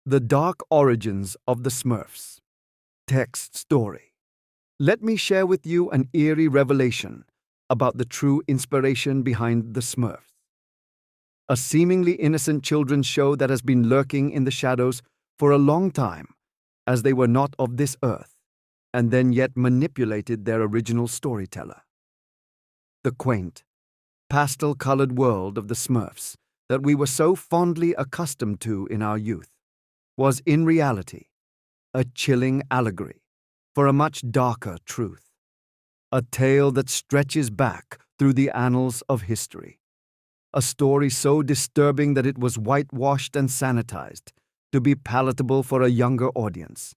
The Dark Origins of the Smurfs. Text story. Let me share with you an eerie revelation about the true inspiration behind the Smurfs. A seemingly innocent children's show that has been lurking in the shadows for a long time, as they were not of this earth, and then yet manipulated their original storyteller. The quaint, pastel-colored world of the Smurfs that we were so fondly accustomed to in our youth was in reality a chilling allegory for a much darker truth, a tale that stretches back through the annals of history, a story so disturbing that it was whitewashed and sanitized to be palatable for a younger audience,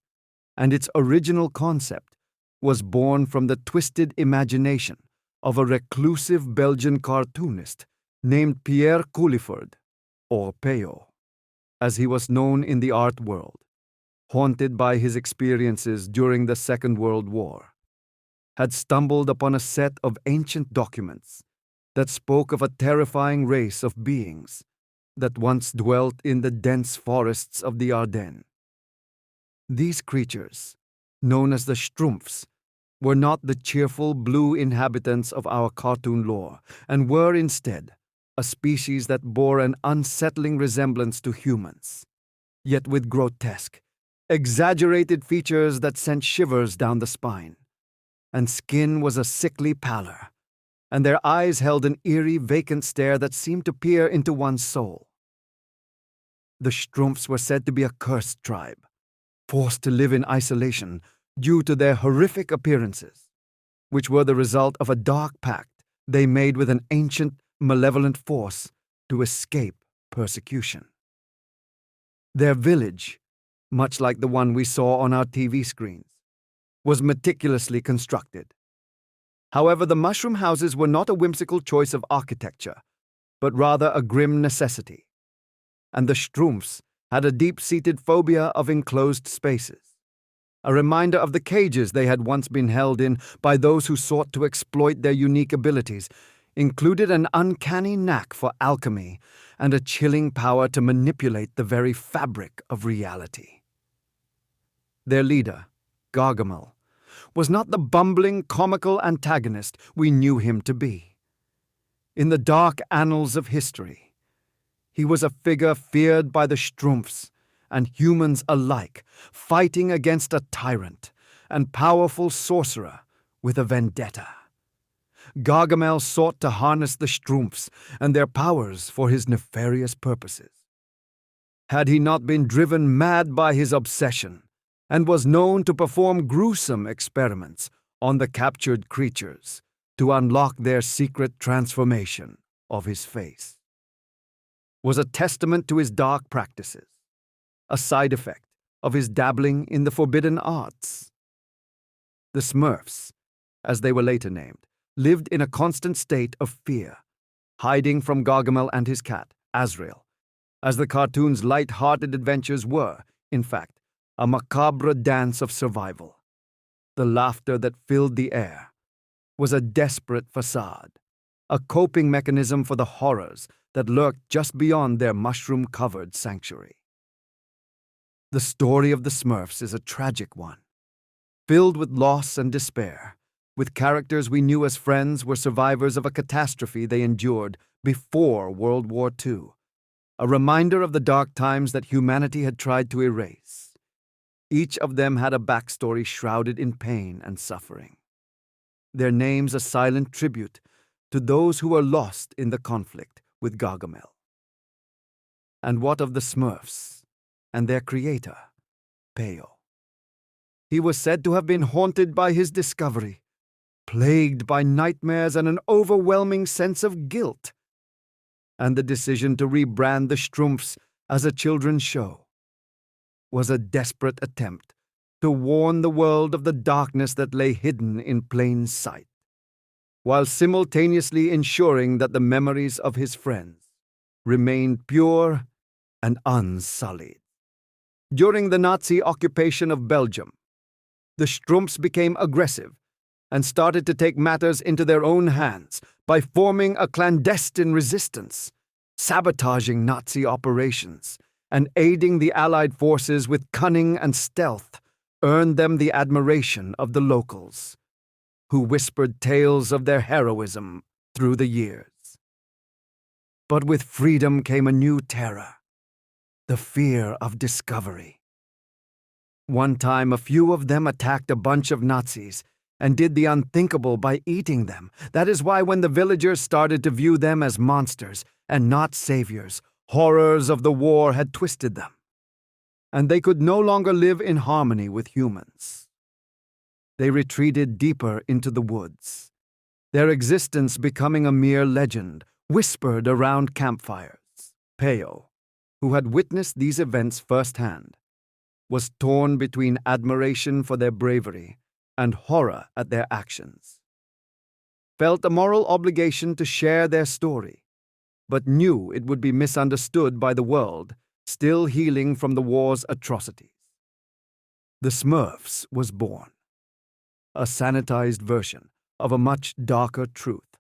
and its original concept was born from the twisted imagination of a reclusive Belgian cartoonist named Pierre Culliford, or Peyo, as he was known in the art world, haunted by his experiences during the Second World War, had stumbled upon a set of ancient documents that spoke of a terrifying race of beings that once dwelt in the dense forests of the Ardennes. These creatures, known as the Smurfs, were not the cheerful blue inhabitants of our cartoon lore, and were instead a species that bore an unsettling resemblance to humans, yet with grotesque, exaggerated features that sent shivers down the spine, and skin was a sickly pallor, and their eyes held an eerie, vacant stare that seemed to peer into one's soul. The Smurfs were said to be a cursed tribe, forced to live in isolation due to their horrific appearances, which were the result of a dark pact they made with an ancient, malevolent force to escape persecution. Their village, much like the one we saw on our TV screens, was meticulously constructed. However, the mushroom houses were not a whimsical choice of architecture, but rather a grim necessity, and the Smurfs had a deep-seated phobia of enclosed spaces, a reminder of the cages they had once been held in by those who sought to exploit their unique abilities, included an uncanny knack for alchemy and a chilling power to manipulate the very fabric of reality. Their leader, Gargamel, was not the bumbling, comical antagonist we knew him to be. In the dark annals of history, he was a figure feared by the Smurfs and humans alike, fighting against a tyrant and powerful sorcerer with a vendetta. Gargamel sought to harness the Smurfs and their powers for his nefarious purposes. Had he not been driven mad by his obsession, and was known to perform gruesome experiments on the captured creatures to unlock their secret transformation of his face, was a testament to his dark practices, a side effect of his dabbling in the forbidden arts. The Smurfs, as they were later named, lived in a constant state of fear, hiding from Gargamel and his cat, Azrael, as the cartoon's light-hearted adventures were, in fact, a macabre dance of survival. The laughter that filled the air was a desperate facade, a coping mechanism for the horrors that lurked just beyond their mushroom-covered sanctuary. The story of the Smurfs is a tragic one, filled with loss and despair, with characters we knew as friends were survivors of a catastrophe they endured before World War II, a reminder of the dark times that humanity had tried to erase. Each of them had a backstory shrouded in pain and suffering, their names a silent tribute to those who were lost in the conflict with Gargamel. And what of the Smurfs and their creator, Peyo? He was said to have been haunted by his discovery, plagued by nightmares and an overwhelming sense of guilt. And the decision to rebrand the Smurfs as a children's show was a desperate attempt to warn the world of the darkness that lay hidden in plain sight, while simultaneously ensuring that the memories of his friends remained pure and unsullied. During the Nazi occupation of Belgium, the Smurfs became aggressive and started to take matters into their own hands by forming a clandestine resistance, sabotaging Nazi operations, and aiding the Allied forces with cunning and stealth earned them the admiration of the locals, who whispered tales of their heroism through the years. But with freedom came a new terror, the fear of discovery. One time, a few of them attacked a bunch of Nazis and did the unthinkable by eating them. That is why when the villagers started to view them as monsters and not saviors, horrors of the war had twisted them, and they could no longer live in harmony with humans. They retreated deeper into the woods, their existence becoming a mere legend, whispered around campfires. Peyo, who had witnessed these events firsthand, was torn between admiration for their bravery and horror at their actions. Felt a moral obligation to share their story, but knew it would be misunderstood by the world, still healing from the war's atrocities. The Smurfs was born, a sanitized version of a much darker truth,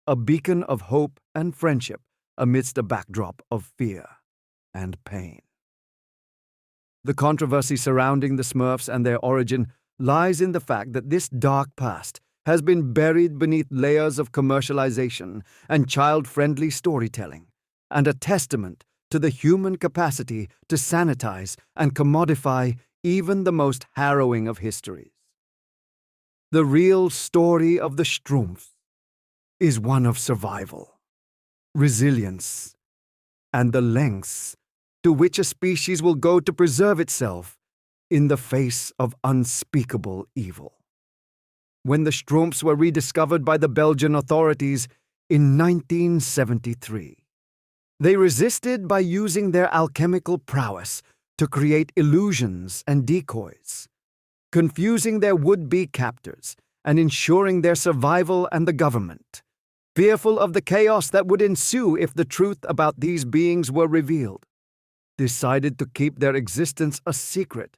a beacon of hope and friendship amidst a backdrop of fear and pain. The controversy surrounding the Smurfs and their origin lies in the fact that this dark past has been buried beneath layers of commercialization and child-friendly storytelling, and a testament to the human capacity to sanitize and commodify even the most harrowing of histories. The real story of the Smurfs is one of survival, resilience, and the lengths to which a species will go to preserve itself in the face of unspeakable evil. When the Smurfs were rediscovered by the Belgian authorities in 1973, they resisted by using their alchemical prowess to create illusions and decoys, confusing their would-be captors and ensuring their survival, and the government, fearful of the chaos that would ensue if the truth about these beings were revealed, decided to keep their existence a secret,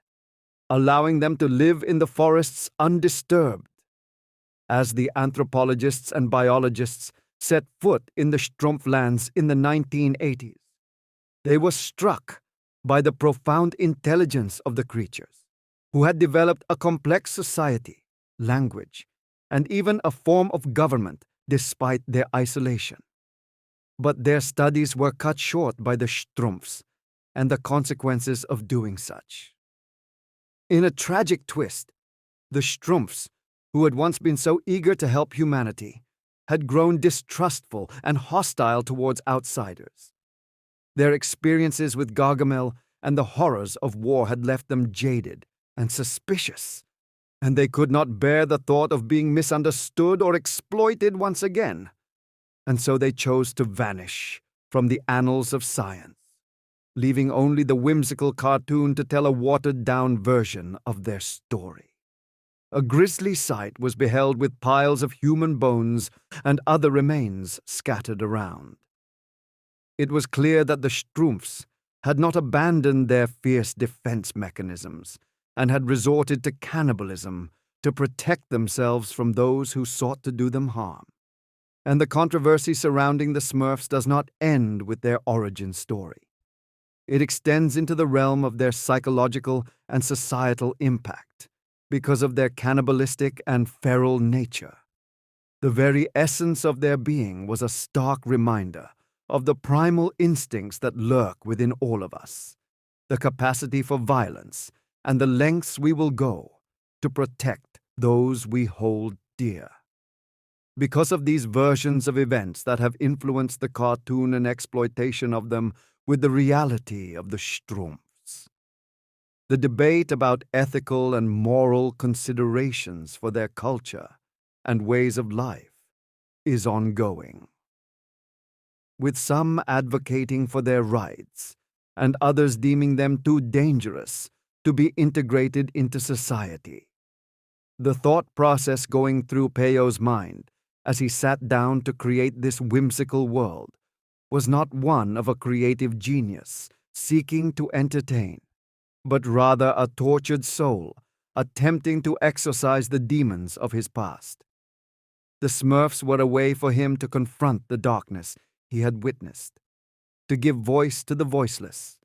allowing them to live in the forests undisturbed. As the anthropologists and biologists set foot in the Smurf lands in the 1980s, they were struck by the profound intelligence of the creatures, who had developed a complex society, language, and even a form of government despite their isolation. But their studies were cut short by the Smurfs and the consequences of doing such. In a tragic twist, the Smurfs, who had once been so eager to help humanity, had grown distrustful and hostile towards outsiders. Their experiences with Gargamel and the horrors of war had left them jaded and suspicious, and they could not bear the thought of being misunderstood or exploited once again, and so they chose to vanish from the annals of science, leaving only the whimsical cartoon to tell a watered-down version of their story. A grisly sight was beheld with piles of human bones and other remains scattered around. It was clear that the Smurfs had not abandoned their fierce defense mechanisms and had resorted to cannibalism to protect themselves from those who sought to do them harm. And the controversy surrounding the Smurfs does not end with their origin story. It extends into the realm of their psychological and societal impact because of their cannibalistic and feral nature. The very essence of their being was a stark reminder of the primal instincts that lurk within all of us, the capacity for violence, and the lengths we will go to protect those we hold dear. Because of these versions of events that have influenced the cartoon and exploitation of them with the reality of the Smurfs, the debate about ethical and moral considerations for their culture and ways of life is ongoing, with some advocating for their rights and others deeming them too dangerous to be integrated into society. The thought process going through Peyo's mind as he sat down to create this whimsical world was not one of a creative genius seeking to entertain, but rather a tortured soul attempting to exorcise the demons of his past. The Smurfs were a way for him to confront the darkness he had witnessed, to give voice to the voiceless,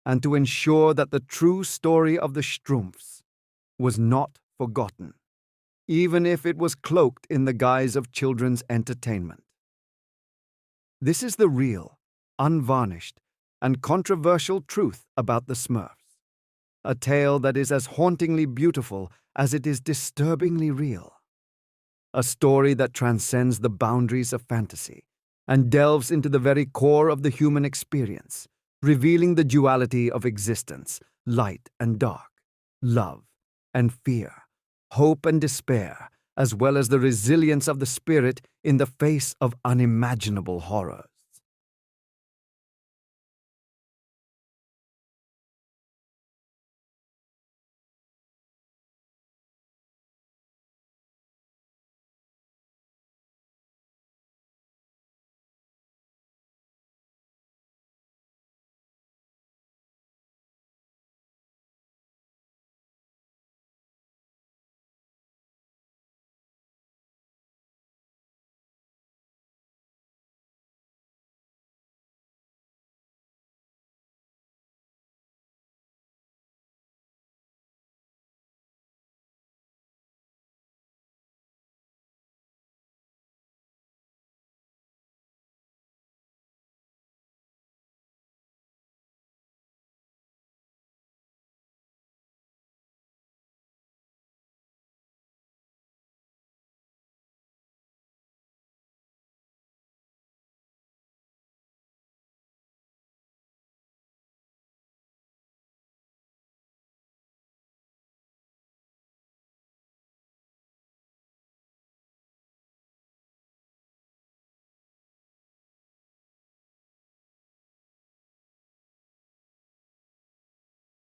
and to ensure that the true story of the Strumpfs was not forgotten, even if it was cloaked in the guise of children's entertainment. This is the real, unvarnished, and controversial truth about the Smurfs, a tale that is as hauntingly beautiful as it is disturbingly real. A story that transcends the boundaries of fantasy and delves into the very core of the human experience, revealing the duality of existence, light and dark, love and fear, hope and despair, as well as the resilience of the spirit in the face of unimaginable horrors.